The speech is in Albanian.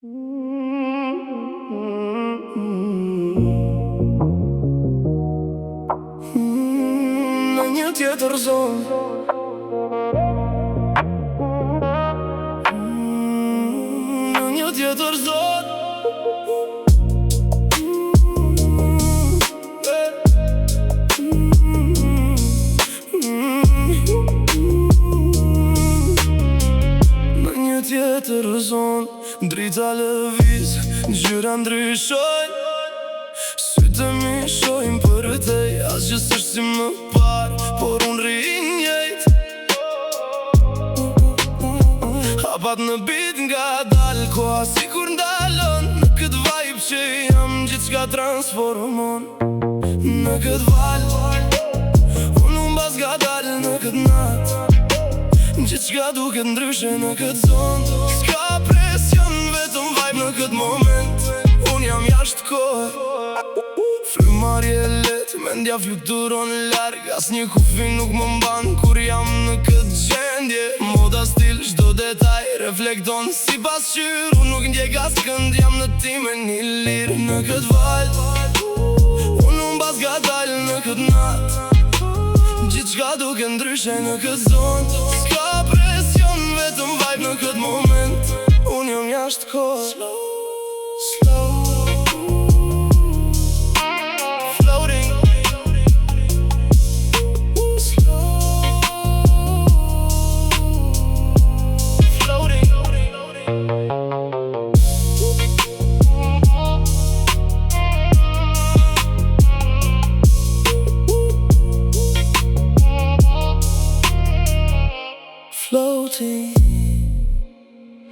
Në një tjetër zonë, në një tjetër zonë, në një tjetër zonë, drita lëviz, ngjyra ndryshojnë. Sytë mi shojnë për tej, asgjë s'është si më parë, por unë rrin njejt. Hapat në bit nga dal, koha si kur ndalon. Në këtë vibe që jam, gjithçka transformon. Në këtë val, unë mbas nga dal në këtë nat. Gjithçka duket ndryshe në këtë zonë. S'ka presion, vetëm vibe në këtë moment. Unë jam jashtë kohë, frymarrje letë, mendja fluturon larg. Asnjë kufi nuk më mban kur jam në këtë gjendje. Moda, stil, çdo detaj reflekton si pasqyrë. Unë nuk ndjek askënd, jam në time një lirë. Në këtë val, unë mbas nga dal në këtë nat. Gjithçka duket ndryshe në këtë zonë. S'ka presion, vetëm vibe në këtë moment. Unë jam jashtë kohë.